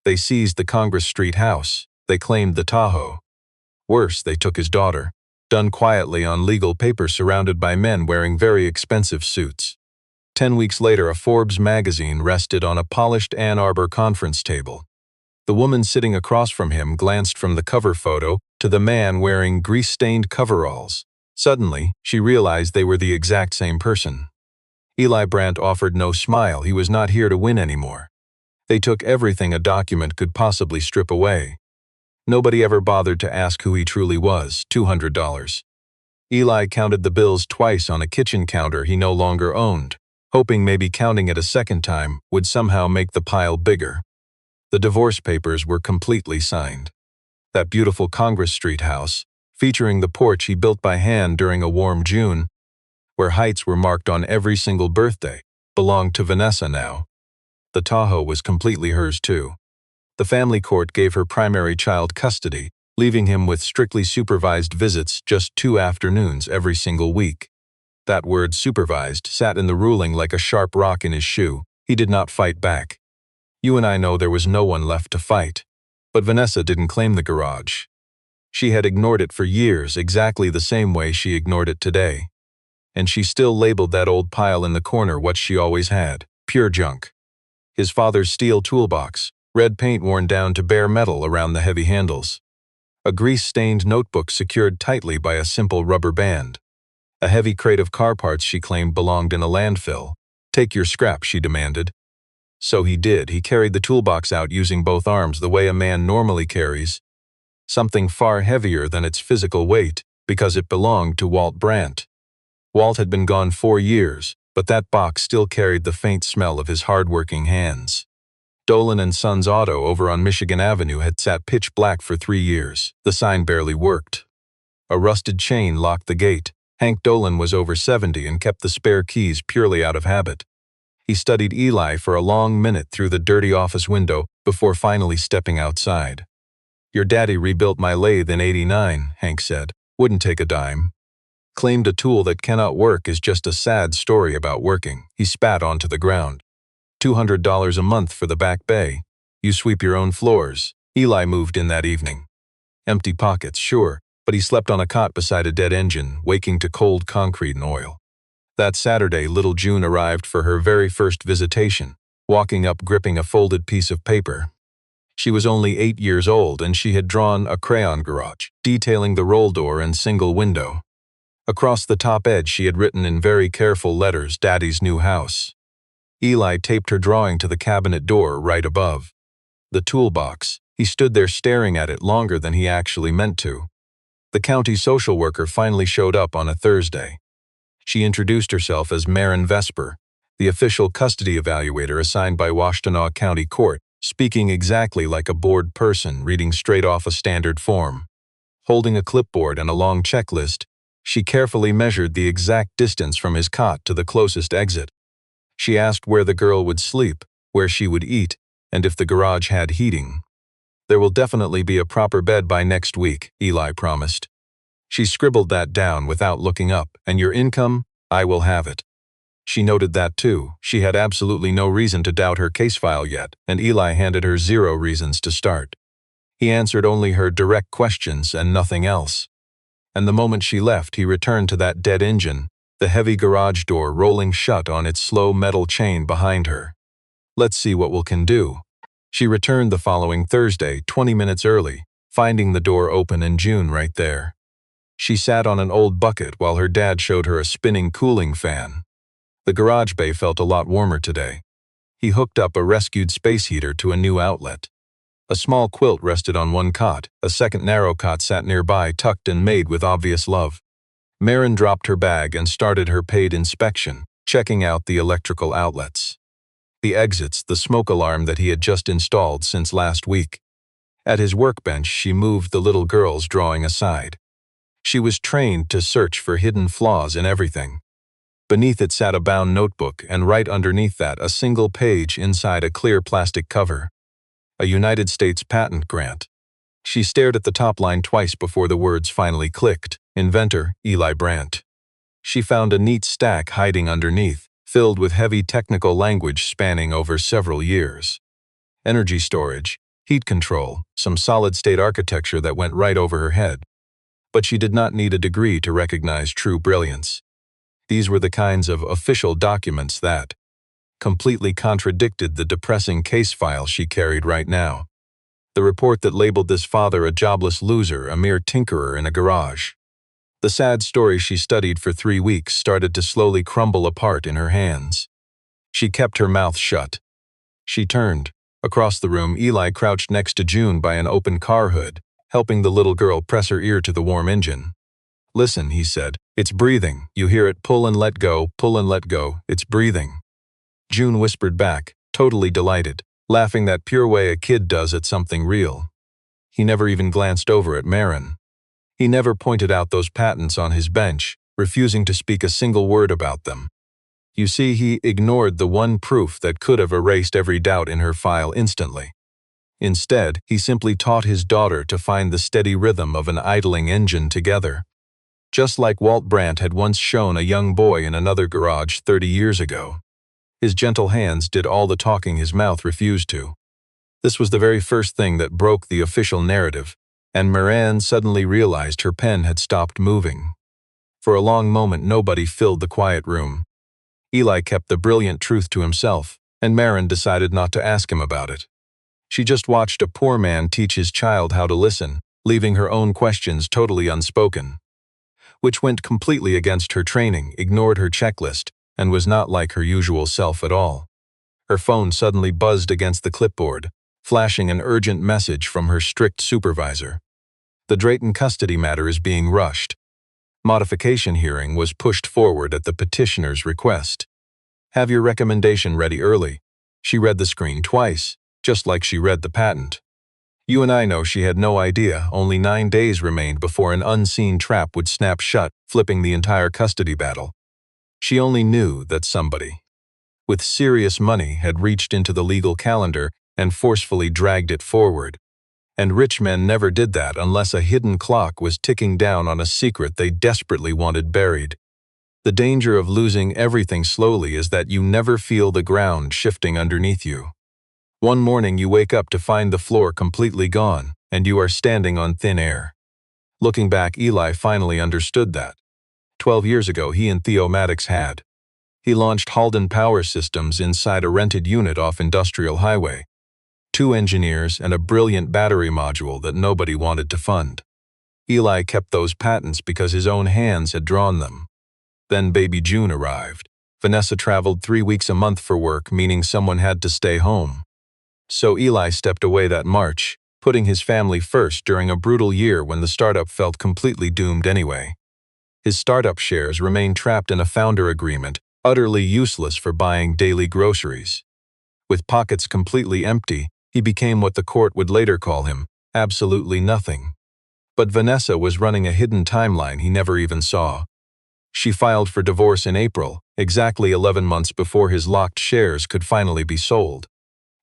They seized the Congress Street house. They claimed the Tahoe. Worse, they took his daughter. Done quietly on legal paper surrounded by men wearing very expensive suits. 10 weeks later, a Forbes magazine rested on a polished Ann Arbor conference table. The woman sitting across from him glanced from the cover photo to the man wearing grease-stained coveralls. Suddenly, she realized they were the exact same person. Eli Brandt offered no smile. He was not here to win anymore. They took everything a document could possibly strip away. Nobody ever bothered to ask who he truly was. $200. Eli counted the bills twice on a kitchen counter he no longer owned, hoping maybe counting it a second time would somehow make the pile bigger. The divorce papers were completely signed. That beautiful Congress Street house, featuring the porch he built by hand during a warm June, where heights were marked on every single birthday, belonged to Vanessa now. The Tahoe was completely hers too. The family court gave her primary child custody, leaving him with strictly supervised visits just 2 afternoons every single week. That word supervised sat in the ruling like a sharp rock in his shoe. He did not fight back. You and I know there was no one left to fight. But Vanessa didn't claim the garage. She had ignored it for years, exactly the same way she ignored it today. And she still labeled that old pile in the corner what she always had: pure junk. His father's steel toolbox, red paint worn down to bare metal around the heavy handles. A grease-stained notebook secured tightly by a simple rubber band. A heavy crate of car parts she claimed belonged in a landfill. Take your scrap, she demanded. So he did. He carried the toolbox out using both arms the way a man normally carries. Something far heavier than its physical weight, because it belonged to Walt Brandt. Walt had been gone 4 years, but that box still carried the faint smell of his hard-working hands. Dolan and Sons Auto over on Michigan Avenue had sat pitch black for 3 years. The sign barely worked. A rusted chain locked the gate. Hank Dolan was over 70 and kept the spare keys purely out of habit. He studied Eli for a long minute through the dirty office window before finally stepping outside. Your daddy rebuilt my lathe in '89, Hank said. Wouldn't take a dime. Claimed a tool that cannot work is just a sad story about working. He spat onto the ground. $200 a month for the back bay. You sweep your own floors. Eli moved in that evening. Empty pockets, sure, but he slept on a cot beside a dead engine, waking to cold concrete and oil. That Saturday, little June arrived for her very first visitation, walking up gripping a folded piece of paper. She was only 8 years old and she had drawn a crayon garage, detailing the roll door and single window. Across the top edge she had written in very careful letters, Daddy's new house. Eli taped her drawing to the cabinet door right above. The toolbox. He stood there staring at it longer than he actually meant to. The county social worker finally showed up on a Thursday. She introduced herself as Maren Vesper, the official custody evaluator assigned by Washtenaw County Court, speaking exactly like a bored person reading straight off a standard form. Holding a clipboard and a long checklist, she carefully measured the exact distance from his cot to the closest exit. She asked where the girl would sleep, where she would eat, and if the garage had heating. There will definitely be a proper bed by next week, Eli promised. She scribbled that down without looking up, and your income, I will have it. She noted that too. She had absolutely no reason to doubt her case file yet, and Eli handed her 0 reasons to start. He answered only her direct questions and nothing else. And the moment she left, he returned to that dead engine, the heavy garage door rolling shut on its slow metal chain behind her. Let's see what we can do. She returned the following Thursday, 20 minutes early, finding the door open and June right there. She sat on an old bucket while her dad showed her a spinning cooling fan. The garage bay felt a lot warmer today. He hooked up a rescued space heater to a new outlet. A small quilt rested on one cot. A second narrow cot sat nearby, tucked and made with obvious love. Maren dropped her bag and started her paid inspection, checking out the electrical outlets. The exits, the smoke alarm that he had just installed since last week. At his workbench, she moved the little girl's drawing aside. She was trained to search for hidden flaws in everything. Beneath it sat a bound notebook, and right underneath that a single page inside a clear plastic cover. A United States patent grant. She stared at the top line twice before the words finally clicked. Inventor, Eli Brandt. She found a neat stack hiding underneath, filled with heavy technical language spanning over several years. Energy storage. heat control, some solid-state architecture that went right over her head. But she did not need a degree to recognize true brilliance. These were the kinds of official documents that completely contradicted the depressing case file she carried right now. The report that labeled this father a jobless loser, a mere tinkerer in a garage. The sad story she studied for 3 weeks started to slowly crumble apart in her hands. She kept her mouth shut. She turned. Across the room, Eli crouched next to June by an open car hood, helping the little girl press her ear to the warm engine. "Listen," he said. "It's breathing. You hear it pull and let go, pull and let go. It's breathing." June whispered back, totally delighted, laughing that pure way a kid does at something real. He never even glanced over at Marin. He never pointed out those patents on his bench, refusing to speak a single word about them. You see, he ignored the one proof that could have erased every doubt in her file instantly. Instead, he simply taught his daughter to find the steady rhythm of an idling engine together. Just like Walt Brandt had once shown a young boy in another garage 30 years ago. His gentle hands did all the talking his mouth refused to. This was the very first thing that broke the official narrative, and Marin suddenly realized her pen had stopped moving. For a long moment, nobody filled the quiet room. Eli kept the brilliant truth to himself, and Marin decided not to ask him about it. She just watched a poor man teach his child how to listen, leaving her own questions totally unspoken. Which went completely against her training, ignored her checklist, and was not like her usual self at all. Her phone suddenly buzzed against the clipboard, flashing an urgent message from her strict supervisor. The Drayton custody matter is being rushed. Modification hearing was pushed forward at the petitioner's request. Have your recommendation ready early. She read the screen twice, just like she read the patent. You and I know she had no idea only 9 days remained before an unseen trap would snap shut, flipping the entire custody battle. She only knew that somebody with serious money had reached into the legal calendar and forcefully dragged it forward. And rich men never did that unless a hidden clock was ticking down on a secret they desperately wanted buried. The danger of losing everything slowly is that you never feel the ground shifting underneath you. One morning you wake up to find the floor completely gone, and you are standing on thin air. Looking back, Eli finally understood that. 12 years ago, he and Theo Maddox had. He launched Halden Power Systems inside a rented unit off Industrial Highway. 2 engineers and a brilliant battery module that nobody wanted to fund. Eli kept those patents because his own hands had drawn them. Then baby June arrived. Vanessa traveled 3 weeks a month for work, meaning someone had to stay home. So Eli stepped away that March, putting his family first during a brutal year when the startup felt completely doomed anyway. His startup shares remained trapped in a founder agreement, utterly useless for buying daily groceries. With pockets completely empty, he became what the court would later call him, absolutely nothing. But Vanessa was running a hidden timeline he never even saw. She filed for divorce in April, exactly 11 months before his locked shares could finally be sold.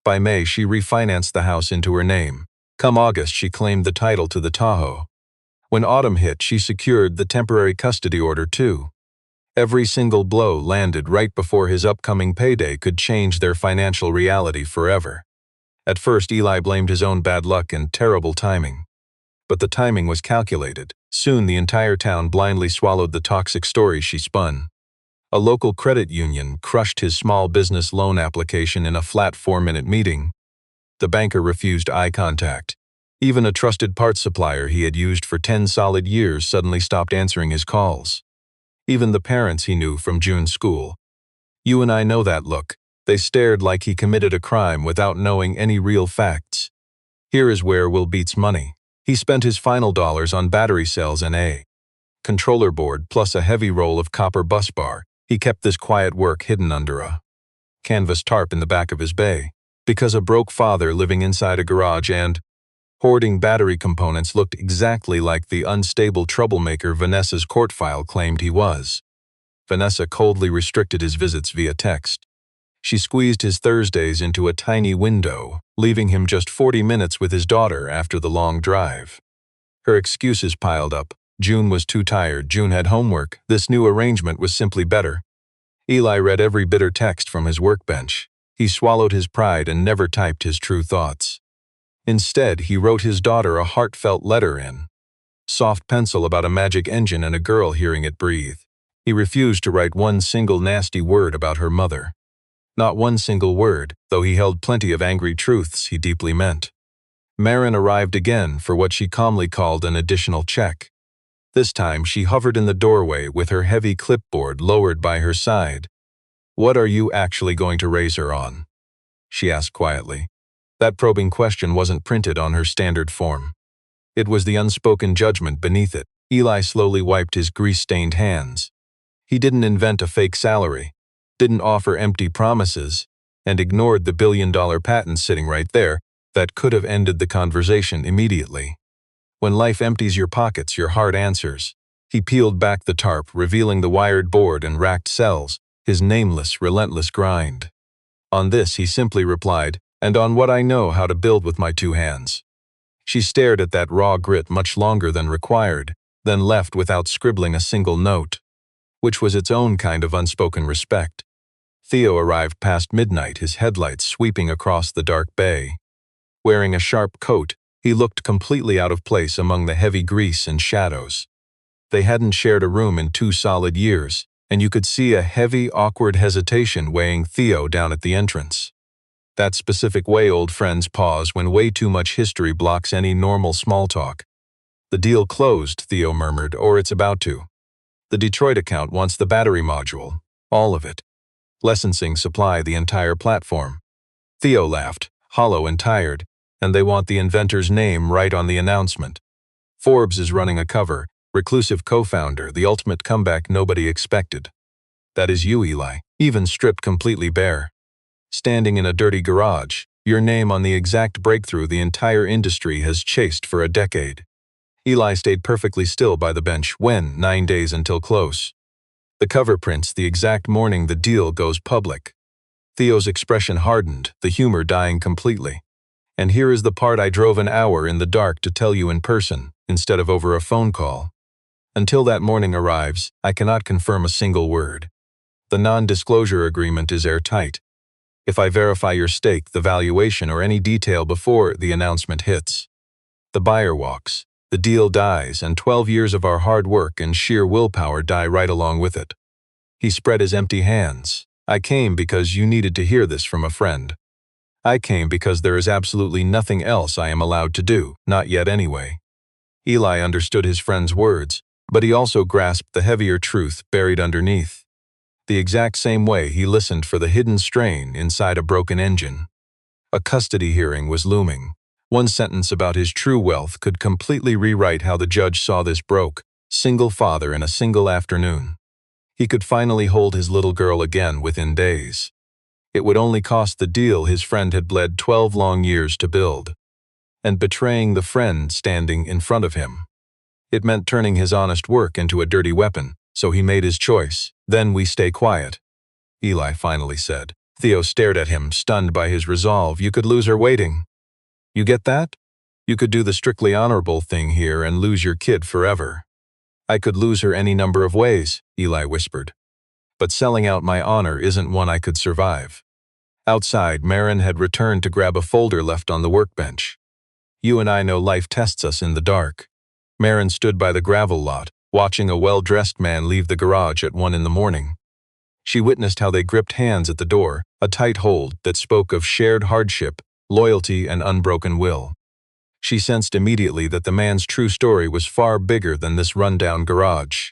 By May, she refinanced the house into her name. Come August, she claimed the title to the Tahoe. When autumn hit, she secured the temporary custody order too. Every single blow landed right before his upcoming payday could change their financial reality forever. At first, Eli blamed his own bad luck and terrible timing. But the timing was calculated. Soon the entire town blindly swallowed the toxic story she spun. A local credit union crushed his small business loan application in a flat 4-minute meeting. The banker refused eye contact. Even a trusted parts supplier he had used for 10 solid years suddenly stopped answering his calls. Even the parents he knew from June's school. You and I know that look. They stared like he committed a crime without knowing any real facts. Here is where Will beats money. He spent his final dollars on battery cells and a controller board plus a heavy roll of copper bus bar. He kept this quiet work hidden under a canvas tarp in the back of his bay, because a broke father living inside a garage and hoarding battery components looked exactly like the unstable troublemaker Vanessa's court file claimed he was. Vanessa coldly restricted his visits via text. She squeezed his Thursdays into a tiny window, leaving him just 40 minutes with his daughter after the long drive. Her excuses piled up. June was too tired, June had homework, this new arrangement was simply better. Eli read every bitter text from his workbench. He swallowed his pride and never typed his true thoughts. Instead, he wrote his daughter a heartfelt letter in soft pencil about a magic engine and a girl hearing it breathe. He refused to write one single nasty word about her mother. Not one single word, though he held plenty of angry truths he deeply meant. Marin arrived again for what she calmly called an additional check. This time she hovered in the doorway with her heavy clipboard lowered by her side. "What are you actually going to raise her on?" she asked quietly. That probing question wasn't printed on her standard form. It was the unspoken judgment beneath it. Eli slowly wiped his grease-stained hands. He didn't invent a fake salary, didn't offer empty promises, and ignored the billion-dollar patent sitting right there that could have ended the conversation immediately. When life empties your pockets, your heart answers. He peeled back the tarp, revealing the wired board and racked cells, his nameless, relentless grind. On this, he simply replied, "And on what I know how to build with my two hands." She stared at that raw grit much longer than required, then left without scribbling a single note, which was its own kind of unspoken respect. Theo arrived past midnight, his headlights sweeping across the dark bay. Wearing a sharp coat, he looked completely out of place among the heavy grease and shadows. They hadn't shared a room in 2 solid years, and you could see a heavy, awkward hesitation weighing Theo down at the entrance. That specific way old friends pause when way too much history blocks any normal small talk. "The deal closed," Theo murmured, "or it's about to. The Detroit account wants the battery module, all of it. Licensing supply the entire platform." Theo laughed, hollow and tired, "And they want the inventor's name right on the announcement. Forbes is running a cover, reclusive co-founder, the ultimate comeback nobody expected. That is you, Eli, even stripped completely bare. Standing in a dirty garage, your name on the exact breakthrough the entire industry has chased for a decade." Eli stayed perfectly still by the bench when, 9 days until close. The cover prints the exact morning the deal goes public. Theo's expression hardened, the humor dying completely. "And here is the part I drove an hour in the dark to tell you in person, instead of over a phone call. Until that morning arrives, I cannot confirm a single word. The non-disclosure agreement is airtight. If I verify your stake, the valuation, or any detail before the announcement hits, the buyer walks, the deal dies, and 12 years of our hard work and sheer willpower die right along with it." He spread his empty hands. "I came because you needed to hear this from a friend. I came because there is absolutely nothing else I am allowed to do, not yet anyway." Eli understood his friend's words, but he also grasped the heavier truth buried underneath. The exact same way he listened for the hidden strain inside a broken engine. A custody hearing was looming. One sentence about his true wealth could completely rewrite how the judge saw this broke, single father in a single afternoon. He could finally hold his little girl again within days. It would only cost the deal his friend had bled 12 long years to build. And betraying the friend standing in front of him. It meant turning his honest work into a dirty weapon, so he made his choice. "Then we stay quiet," Eli finally said. Theo stared at him, stunned by his resolve. "You could lose her waiting. You get that? You could do the strictly honorable thing here and lose your kid forever." "I could lose her any number of ways," Eli whispered. "But selling out my honor isn't one I could survive." Outside, Marin had returned to grab a folder left on the workbench. "You and I know life tests us in the dark." Marin stood by the gravel lot, watching a well-dressed man leave the garage at 1 in the morning. She witnessed how they gripped hands at the door, a tight hold that spoke of shared hardship, loyalty, and unbroken will. She sensed immediately that the man's true story was far bigger than this rundown garage.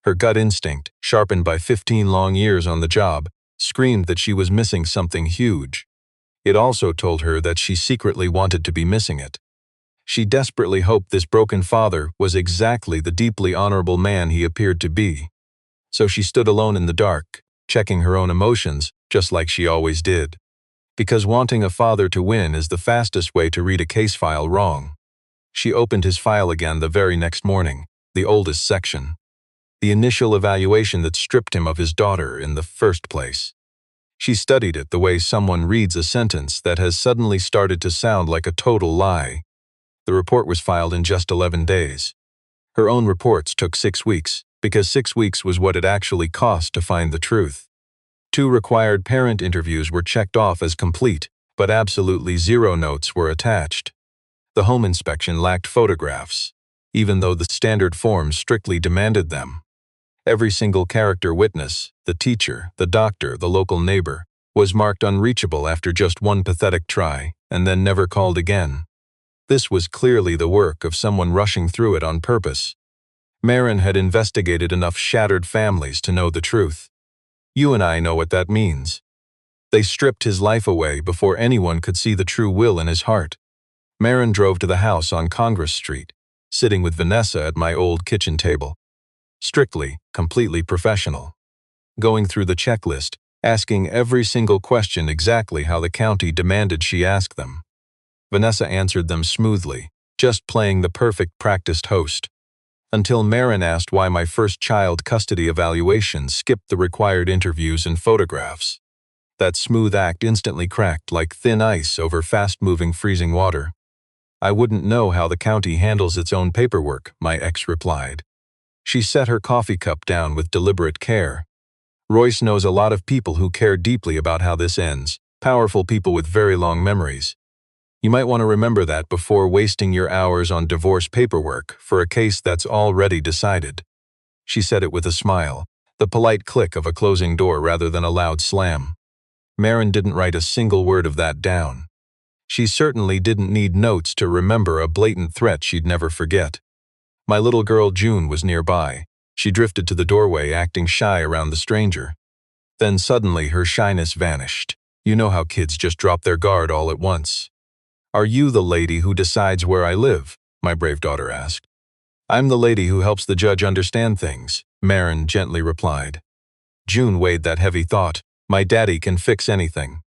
Her gut instinct, sharpened by 15 long years on the job, screamed that she was missing something huge. It also told her that she secretly wanted to be missing it. She desperately hoped this broken father was exactly the deeply honorable man he appeared to be. So she stood alone in the dark, checking her own emotions, just like she always did. Because wanting a father to win is the fastest way to read a case file wrong. She opened his file again the very next morning, the oldest section. The initial evaluation that stripped him of his daughter in the first place. She studied it the way someone reads a sentence that has suddenly started to sound like a total lie. The report was filed in just 11 days. Her own reports took 6 weeks, because 6 weeks was what it actually cost to find the truth. 2 required parent interviews were checked off as complete, but absolutely 0 notes were attached. The home inspection lacked photographs, even though the standard forms strictly demanded them. Every single character witness, the teacher, the doctor, the local neighbor, was marked unreachable after just one pathetic try, and then never called again. This was clearly the work of someone rushing through it on purpose. Marin had investigated enough shattered families to know the truth. You and I know what that means. They stripped his life away before anyone could see the true will in his heart. Marin drove to the house on Congress Street, sitting with Vanessa at my old kitchen table. Strictly, completely professional. Going through the checklist, asking every single question exactly how the county demanded she ask them. Vanessa answered them smoothly, just playing the perfect practiced host. Until Marin asked why my first child custody evaluation skipped the required interviews and photographs. That smooth act instantly cracked like thin ice over fast-moving freezing water. I wouldn't know how the county handles its own paperwork, my ex replied. She set her coffee cup down with deliberate care. Royce knows a lot of people who care deeply about how this ends, powerful people with very long memories. You might want to remember that before wasting your hours on divorce paperwork for a case that's already decided. She said it with a smile, the polite click of a closing door rather than a loud slam. Marin didn't write a single word of that down. She certainly didn't need notes to remember a blatant threat she'd never forget. My little girl June was nearby. She drifted to the doorway, acting shy around the stranger. Then suddenly her shyness vanished. You know how kids just drop their guard all at once. Are you the lady who decides where I live? My brave daughter asked. I'm the lady who helps the judge understand things, Marin gently replied. June weighed that heavy thought. My daddy can fix anything.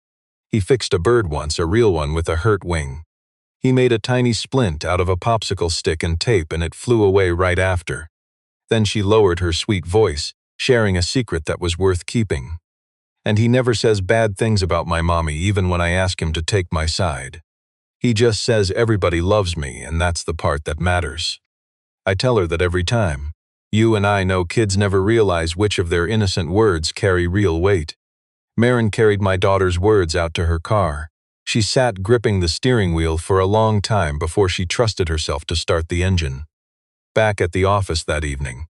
He fixed a bird once, a real one with a hurt wing. He made a tiny splint out of a popsicle stick and tape, and it flew away right after. Then she lowered her sweet voice, sharing a secret that was worth keeping. And he never says bad things about my mommy even when I ask him to take my side. He just says everybody loves me, and that's the part that matters. I tell her that every time. You and I know kids never realize which of their innocent words carry real weight. Marin carried my daughter's words out to her car. She sat gripping the steering wheel for a long time before she trusted herself to start the engine. Back at the office that evening,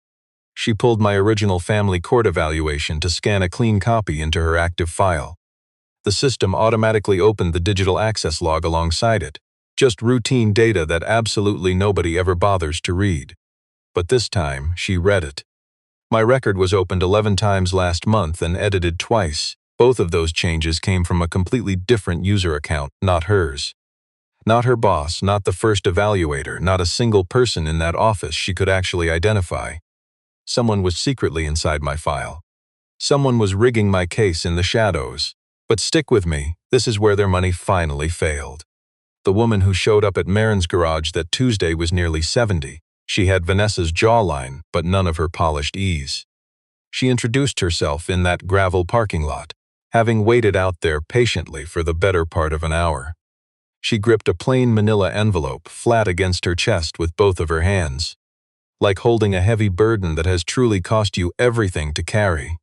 she pulled my original family court evaluation to scan a clean copy into her active file. The system automatically opened the digital access log alongside it, just routine data that absolutely nobody ever bothers to read. But this time, she read it. My record was opened 11 times last month and edited twice. Both of those changes came from a completely different user account, not hers. Not her boss, not the first evaluator, not a single person in that office she could actually identify. Someone was secretly inside my file. Someone was rigging my case in the shadows. But stick with me, this is where their money finally failed. The woman who showed up at Marin's garage that Tuesday was nearly 70. She had Vanessa's jawline, but none of her polished ease. She introduced herself in that gravel parking lot, having waited out there patiently for the better part of an hour. She gripped a plain manila envelope flat against her chest with both of her hands, like holding a heavy burden that has truly cost you everything to carry.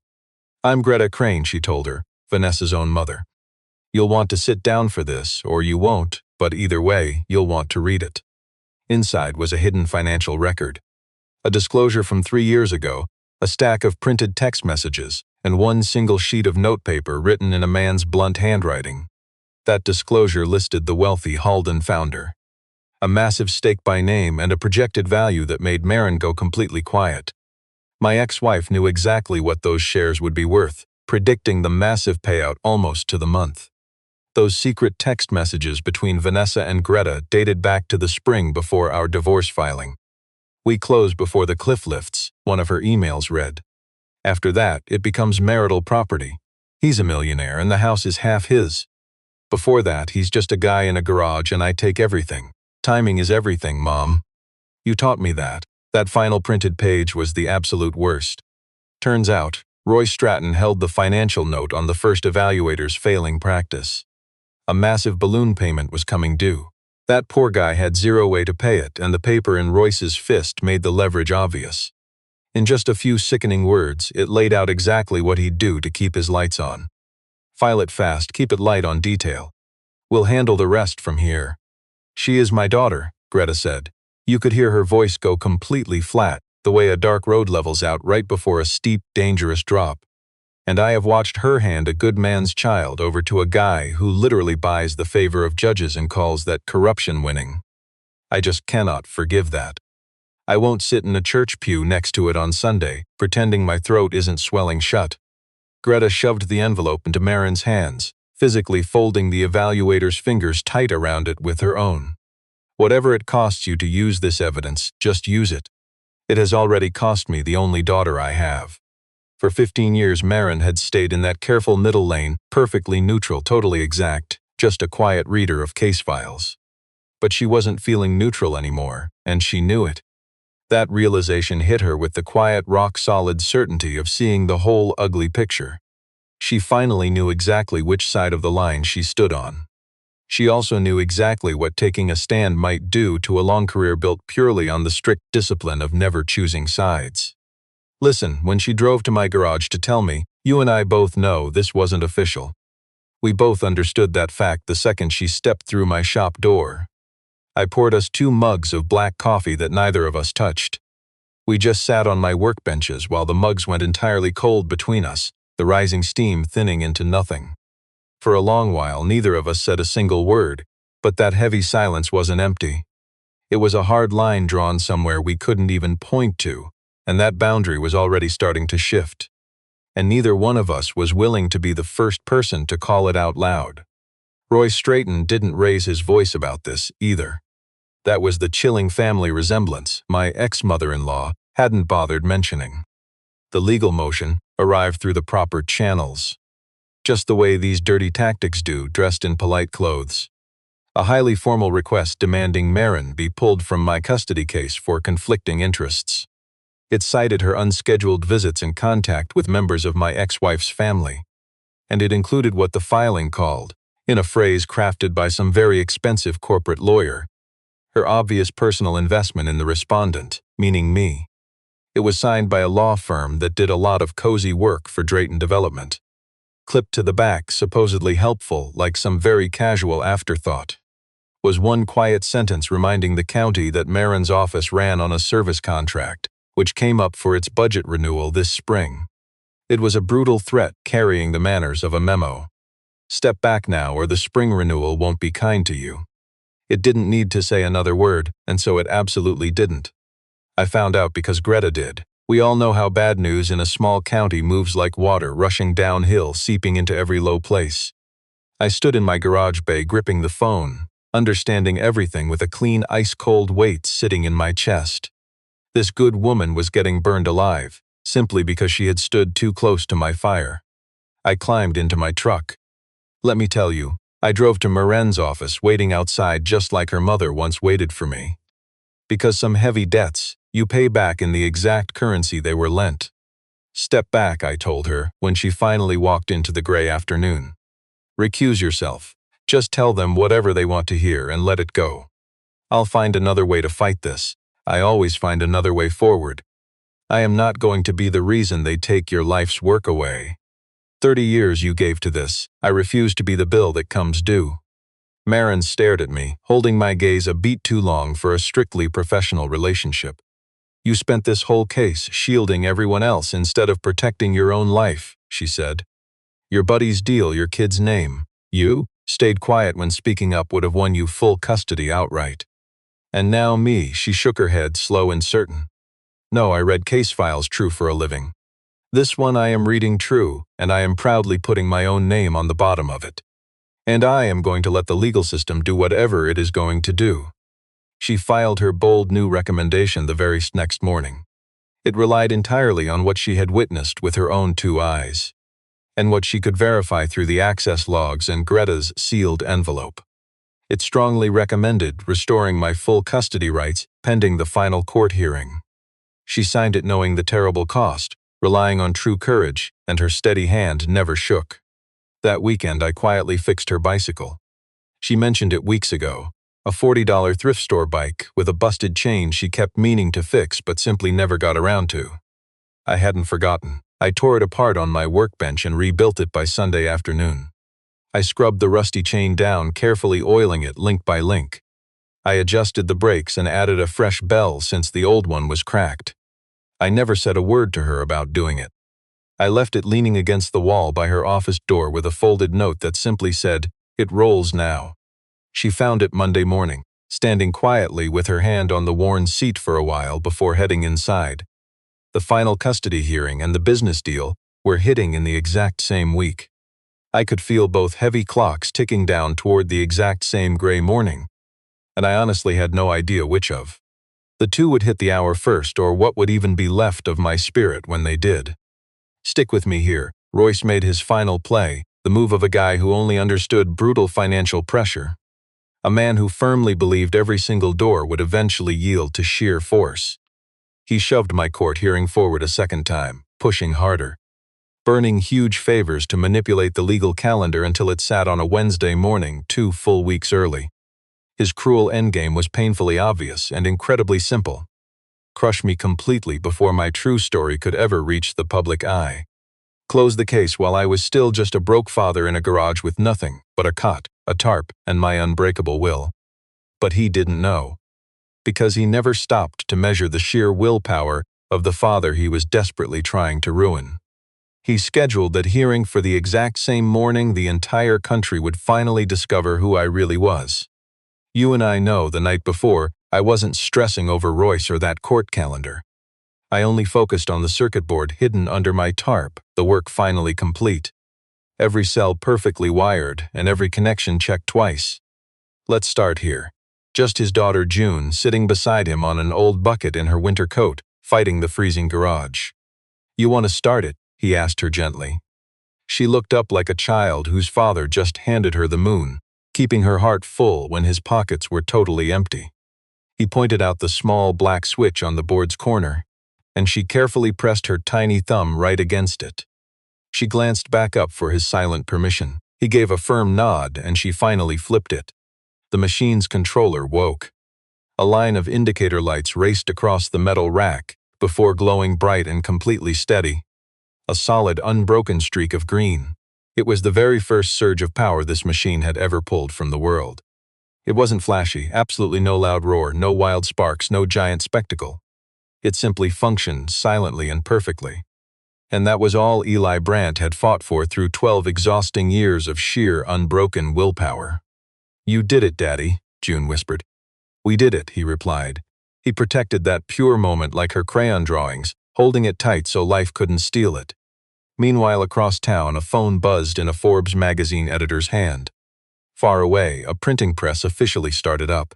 I'm Greta Crane, she told her, Vanessa's own mother. You'll want to sit down for this, or you won't, but either way, you'll want to read it. Inside was a hidden financial record. A disclosure from 3 years ago, a stack of printed text messages, and one single sheet of notepaper written in a man's blunt handwriting. That disclosure listed the wealthy Halden founder. A massive stake by name and a projected value that made Marin go completely quiet. My ex-wife knew exactly what those shares would be worth, predicting the massive payout almost to the month. Those secret text messages between Vanessa and Greta dated back to the spring before our divorce filing. We close before the cliff lifts, one of her emails read. After that, it becomes marital property. He's a millionaire and the house is half his. Before that, he's just a guy in a garage and I take everything. Timing is everything, Mom. You taught me that. That final printed page was the absolute worst. Turns out, Roy Stratton held the financial note on the first evaluator's failing practice. A massive balloon payment was coming due. That poor guy had zero way to pay it, and the paper in Royce's fist made the leverage obvious. In just a few sickening words, it laid out exactly what he'd do to keep his lights on. File it fast, keep it light on detail. We'll handle the rest from here. She is my daughter, Greta said. You could hear her voice go completely flat, the way a dark road levels out right before a steep, dangerous drop. And I have watched her hand a good man's child over to a guy who literally buys the favor of judges and calls that corruption winning. I just cannot forgive that. I won't sit in a church pew next to it on Sunday, pretending my throat isn't swelling shut. Greta shoved the envelope into Marin's hands, physically folding the evaluator's fingers tight around it with her own. Whatever it costs you to use this evidence, just use it. It has already cost me the only daughter I have. For 15 years Marin had stayed in that careful middle lane, perfectly neutral, totally exact, just a quiet reader of case files. But she wasn't feeling neutral anymore, and she knew it. That realization hit her with the quiet, rock-solid certainty of seeing the whole ugly picture. She finally knew exactly which side of the line she stood on. She also knew exactly what taking a stand might do to a long career built purely on the strict discipline of never choosing sides. Listen, when she drove to my garage to tell me, you and I both know this wasn't official. We both understood that fact the second she stepped through my shop door. I poured us 2 mugs of black coffee that neither of us touched. We just sat on my workbenches while the mugs went entirely cold between us, the rising steam thinning into nothing. For a long while, neither of us said a single word, but that heavy silence wasn't empty. It was a hard line drawn somewhere we couldn't even point to, and that boundary was already starting to shift. And neither one of us was willing to be the first person to call it out loud. Roy Straighton didn't raise his voice about this, either. That was the chilling family resemblance my ex-mother-in-law hadn't bothered mentioning. The legal motion arrived through the proper channels. Just the way these dirty tactics do, dressed in polite clothes. A highly formal request demanding Marin be pulled from my custody case for conflicting interests. It cited her unscheduled visits and contact with members of my ex-wife's family. And it included what the filing called, in a phrase crafted by some very expensive corporate lawyer, her obvious personal investment in the respondent, meaning me. It was signed by a law firm that did a lot of cozy work for Drayton Development. Clipped to the back, supposedly helpful, like some very casual afterthought, was one quiet sentence reminding the county that Marin's office ran on a service contract, which came up for its budget renewal this spring. It was a brutal threat carrying the manners of a memo. Step back now or the spring renewal won't be kind to you. It didn't need to say another word, and so it absolutely didn't. I found out because Greta did. We all know how bad news in a small county moves like water rushing downhill, seeping into every low place. I stood in my garage bay gripping the phone, understanding everything with a clean ice-cold weight sitting in my chest. This good woman was getting burned alive, simply because she had stood too close to my fire. I climbed into my truck. Let me tell you, I drove to Marin's office, waiting outside just like her mother once waited for me. Because some heavy debts, you pay back in the exact currency they were lent. Step back, I told her, when she finally walked into the gray afternoon. Recuse yourself. Just tell them whatever they want to hear and let it go. I'll find another way to fight this. I always find another way forward. I am not going to be the reason they take your life's work away. 30 years you gave to this. I refuse to be the bill that comes due. Marin stared at me, holding my gaze a beat too long for a strictly professional relationship. You spent this whole case shielding everyone else instead of protecting your own life, she said. Your buddy's deal, your kid's name. You stayed quiet when speaking up would have won you full custody outright. And now me, she shook her head, slow and certain. No, I read case files true for a living. This one I am reading true, and I am proudly putting my own name on the bottom of it. And I am going to let the legal system do whatever it is going to do. She filed her bold new recommendation the very next morning. It relied entirely on what she had witnessed with her own 2 eyes, and what she could verify through the access logs and Greta's sealed envelope. It strongly recommended restoring my full custody rights pending the final court hearing. She signed it knowing the terrible cost, relying on true courage, and her steady hand never shook. That weekend I quietly fixed her bicycle. She mentioned it weeks ago, a $40 thrift store bike with a busted chain she kept meaning to fix but simply never got around to. I hadn't forgotten. I tore it apart on my workbench and rebuilt it by Sunday afternoon. I scrubbed the rusty chain down, carefully oiling it link by link. I adjusted the brakes and added a fresh bell since the old one was cracked. I never said a word to her about doing it. I left it leaning against the wall by her office door with a folded note that simply said, "It rolls now." She found it Monday morning, standing quietly with her hand on the worn seat for a while before heading inside. The final custody hearing and the business deal were hitting in the exact same week. I could feel both heavy clocks ticking down toward the exact same gray morning, and I honestly had no idea which of the two would hit the hour first or what would even be left of my spirit when they did. Stick with me here. Royce made his final play, the move of a guy who only understood brutal financial pressure. A man who firmly believed every single door would eventually yield to sheer force. He shoved my court hearing forward a second time, pushing harder, burning huge favors to manipulate the legal calendar until it sat on a Wednesday morning 2 full weeks early. His cruel endgame was painfully obvious and incredibly simple. Crush me completely before my true story could ever reach the public eye. Close the case while I was still just a broke father in a garage with nothing but a cot, a tarp, and my unbreakable will. But he didn't know, because he never stopped to measure the sheer willpower of the father he was desperately trying to ruin. He scheduled that hearing for the exact same morning the entire country would finally discover who I really was. You and I know the night before, I wasn't stressing over Royce or that court calendar. I only focused on the circuit board hidden under my tarp, the work finally complete. Every cell perfectly wired and every connection checked twice. Let's start here. Just his daughter June sitting beside him on an old bucket in her winter coat, fighting the freezing garage. "You want to start it?" he asked her gently. She looked up like a child whose father just handed her the moon, keeping her heart full when his pockets were totally empty. He pointed out the small black switch on the board's corner, and she carefully pressed her tiny thumb right against it. She glanced back up for his silent permission. He gave a firm nod, and she finally flipped it. The machine's controller woke. A line of indicator lights raced across the metal rack before glowing bright and completely steady. A solid, unbroken streak of green. It was the very first surge of power this machine had ever pulled from the world. It wasn't flashy, absolutely no loud roar, no wild sparks, no giant spectacle. It simply functioned silently and perfectly. And that was all Eli Brandt had fought for through 12 exhausting years of sheer, unbroken willpower. "You did it, Daddy," June whispered. "We did it," he replied. He protected that pure moment like her crayon drawings, holding it tight so life couldn't steal it. Meanwhile, across town, a phone buzzed in a Forbes magazine editor's hand. Far away, a printing press officially started up.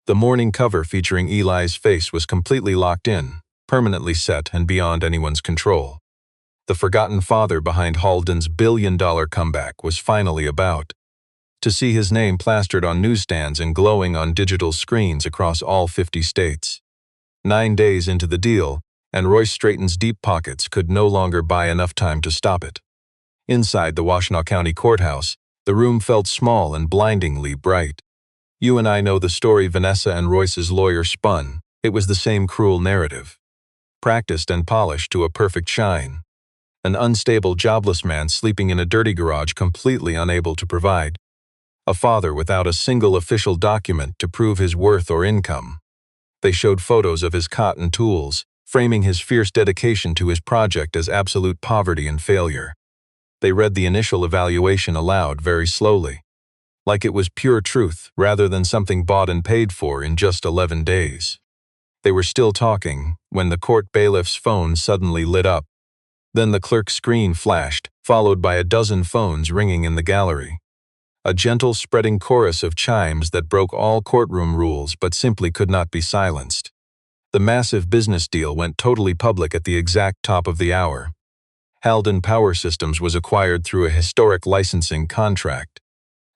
The morning cover featuring Eli's face was completely locked in, permanently set and beyond anyone's control. The forgotten father behind Halden's billion-dollar comeback was finally about to see his name plastered on newsstands and glowing on digital screens across all 50 states. 9 days into the deal, and Royce Straton's deep pockets could no longer buy enough time to stop it. Inside the Washtenaw County Courthouse, the room felt small and blindingly bright. You and I know the story Vanessa and Royce's lawyer spun. It was the same cruel narrative. Practiced and polished to a perfect shine. An unstable, jobless man sleeping in a dirty garage completely unable to provide. A father without a single official document to prove his worth or income. They showed photos of his cot and tools, framing his fierce dedication to his project as absolute poverty and failure. They read the initial evaluation aloud very slowly, like it was pure truth rather than something bought and paid for in just 11 days. They were still talking when the court bailiff's phone suddenly lit up. Then the clerk's screen flashed, followed by a dozen phones ringing in the gallery. A gentle, spreading chorus of chimes that broke all courtroom rules but simply could not be silenced. The massive business deal went totally public at the exact top of the hour. Halden Power Systems was acquired through a historic licensing contract.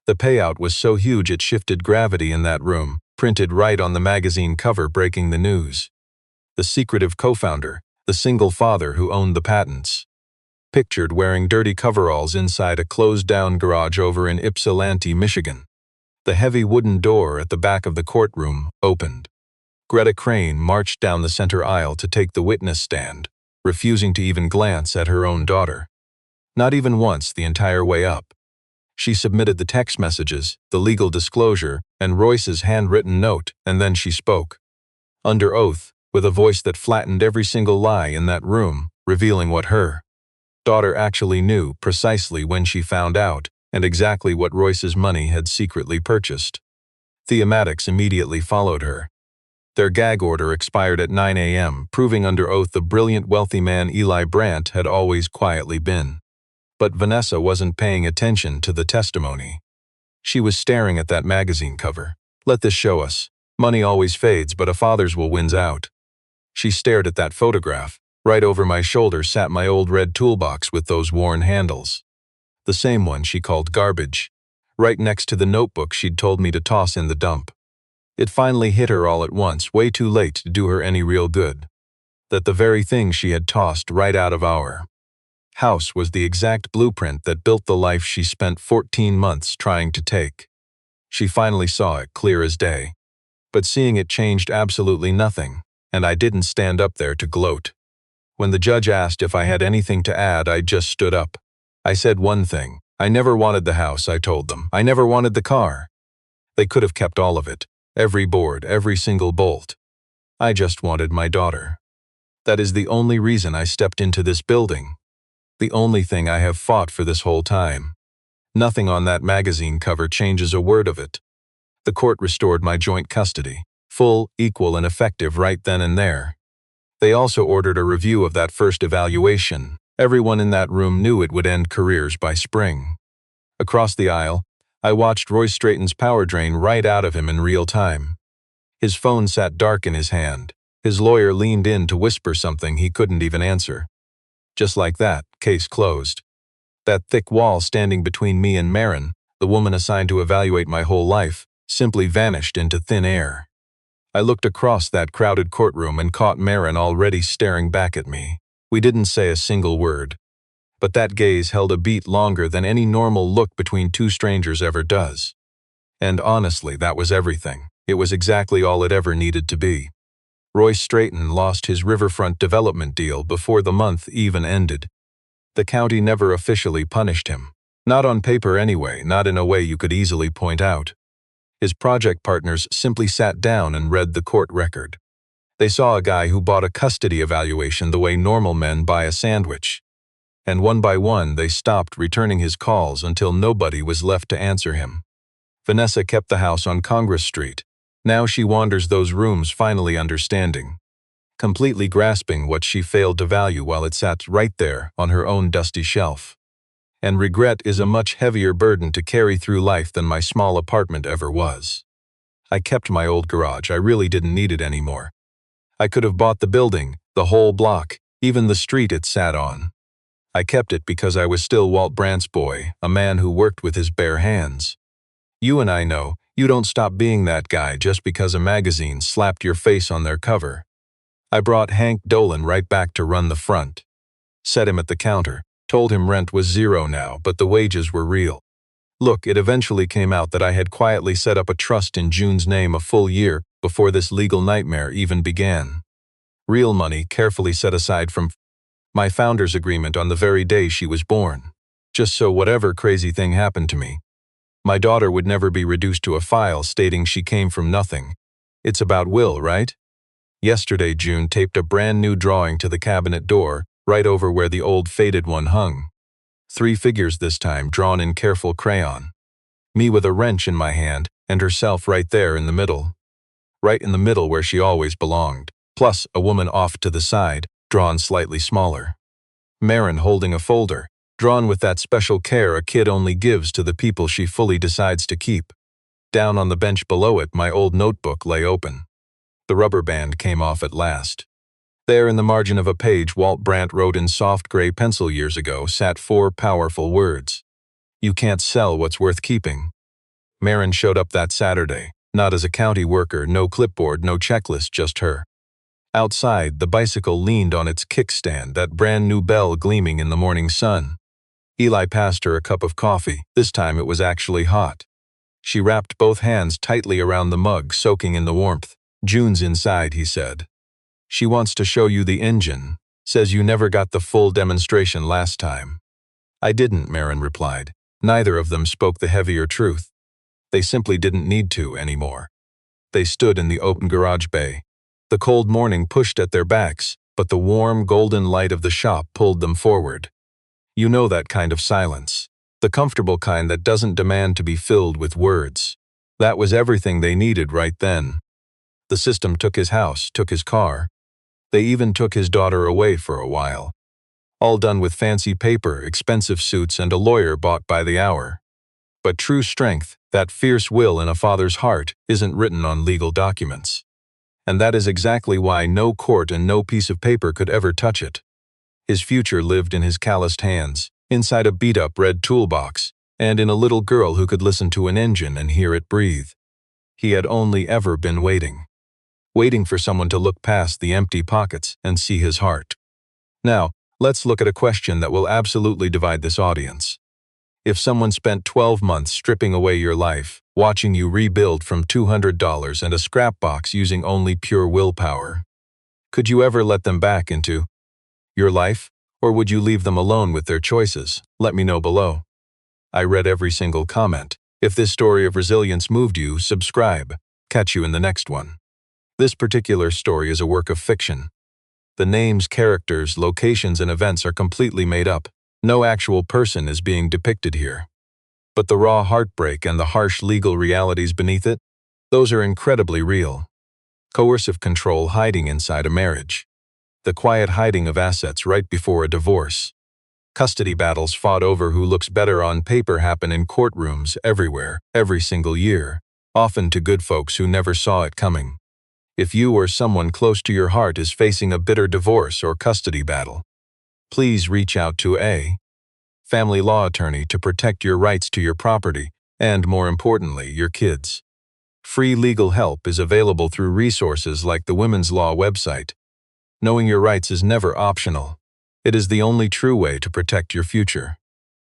The payout was so huge it shifted gravity in that room, printed right on the magazine cover breaking the news. The secretive co-founder, the single father who owned the patents, pictured wearing dirty coveralls inside a closed-down garage over in Ypsilanti, Michigan. The heavy wooden door at the back of the courtroom opened. Greta Crane marched down the center aisle to take the witness stand, refusing to even glance at her own daughter. Not even once the entire way up. She submitted the text messages, the legal disclosure, and Royce's handwritten note, and then she spoke. Under oath, with a voice that flattened every single lie in that room, revealing what her daughter actually knew precisely when she found out, and exactly what Royce's money had secretly purchased. Thematics immediately followed her. Their gag order expired at 9 a.m., proving under oath the brilliant wealthy man Eli Brandt had always quietly been. But Vanessa wasn't paying attention to the testimony. She was staring at that magazine cover. Let this show us. Money always fades, but a father's will wins out. She stared at that photograph. Right over my shoulder sat my old red toolbox with those worn handles. The same one she called garbage. Right next to the notebook she'd told me to toss in the dump. It finally hit her all at once, way too late to do her any real good. That the very thing she had tossed right out of our house was the exact blueprint that built the life she spent 14 months trying to take. She finally saw it clear as day. But seeing it changed absolutely nothing, and I didn't stand up there to gloat. When the judge asked if I had anything to add, I just stood up. I said one thing. I never wanted the house, I told them. I never wanted the car. They could have kept all of it, every board, every single bolt. I just wanted my daughter. That is the only reason I stepped into this building. The only thing I have fought for this whole time. Nothing on that magazine cover changes a word of it. The court restored my joint custody, full, equal, and effective right then and there. They also ordered a review of that first evaluation. Everyone in that room knew it would end careers by spring. Across the aisle, I watched Royce Straighten's power drain right out of him in real time. His phone sat dark in his hand. His lawyer leaned in to whisper something he couldn't even answer. Just like that, case closed. That thick wall standing between me and Marin, the woman assigned to evaluate my whole life, simply vanished into thin air. I looked across that crowded courtroom and caught Marin already staring back at me. We didn't say a single word. But that gaze held a beat longer than any normal look between two strangers ever does. And honestly, that was everything. It was exactly all it ever needed to be. Royce Straighten lost his riverfront development deal before the month even ended. The county never officially punished him. Not on paper anyway, not in a way you could easily point out. His project partners simply sat down and read the court record. They saw a guy who bought a custody evaluation the way normal men buy a sandwich. And one by one they stopped returning his calls until nobody was left to answer him. Vanessa kept the house on Congress Street. Now she wanders those rooms finally understanding, completely grasping what she failed to value while it sat right there on her own dusty shelf. And regret is a much heavier burden to carry through life than my small apartment ever was. I kept my old garage. I really didn't need it anymore. I could have bought the building, the whole block, even the street it sat on. I kept it because I was still Walt Brandt's boy, a man who worked with his bare hands. You and I know, you don't stop being that guy just because a magazine slapped your face on their cover. I brought Hank Dolan right back to run the front. Set him at the counter, told him rent was zero now, but the wages were real. Look, it eventually came out that I had quietly set up a trust in June's name a full year before this legal nightmare even began. Real money carefully set aside from my founder's agreement on the very day she was born, just so whatever crazy thing happened to me, my daughter would never be reduced to a file stating she came from nothing. It's about will, right? Yesterday, June taped a brand new drawing to the cabinet door, right over where the old faded one hung. 3 figures this time, drawn in careful crayon. Me with a wrench in my hand, and herself right there in the middle. Right in the middle where she always belonged, plus a woman off to the side, drawn slightly smaller. Marin holding a folder, drawn with that special care a kid only gives to the people she fully decides to keep. Down on the bench below it, my old notebook lay open. The rubber band came off at last. There in the margin of a page Walt Brandt wrote in soft gray pencil years ago sat 4 powerful words. You can't sell what's worth keeping. Marin showed up that Saturday, not as a county worker, no clipboard, no checklist, just her. Outside, the bicycle leaned on its kickstand, that brand new bell gleaming in the morning sun. Eli passed her a cup of coffee. This time it was actually hot. She wrapped both hands tightly around the mug, soaking in the warmth. June's inside, he said. She wants to show you the engine. Says you never got the full demonstration last time. I didn't, Marin replied. Neither of them spoke the heavier truth. They simply didn't need to anymore. They stood in the open garage bay. The cold morning pushed at their backs, but the warm, golden light of the shop pulled them forward. You know that kind of silence. The comfortable kind that doesn't demand to be filled with words. That was everything they needed right then. The system took his house, took his car. They even took his daughter away for a while. All done with fancy paper, expensive suits, and a lawyer bought by the hour. But true strength, that fierce will in a father's heart, isn't written on legal documents. And that is exactly why no court and no piece of paper could ever touch it. His future lived in his calloused hands, inside a beat-up red toolbox, and in a little girl who could listen to an engine and hear it breathe. He had only ever been waiting. Waiting for someone to look past the empty pockets and see his heart. Now, let's look at a question that will absolutely divide this audience. If someone spent 12 months stripping away your life, watching you rebuild from $200 and a scrap box using only pure willpower, could you ever let them back into your life, or would you leave them alone with their choices? Let me know below. I read every single comment. If this story of resilience moved you, subscribe. Catch you in the next one. This particular story is a work of fiction. The names, characters, locations, and events are completely made up. No actual person is being depicted here. But the raw heartbreak and the harsh legal realities beneath it, those are incredibly real. Coercive control hiding inside a marriage. The quiet hiding of assets right before a divorce. Custody battles fought over who looks better on paper happen in courtrooms everywhere, every single year, often to good folks who never saw it coming. If you or someone close to your heart is facing a bitter divorce or custody battle, please reach out to a family law attorney to protect your rights to your property and, more importantly, your kids. Free legal help is available through resources like the Women's Law website. Knowing your rights is never optional. It is the only true way to protect your future.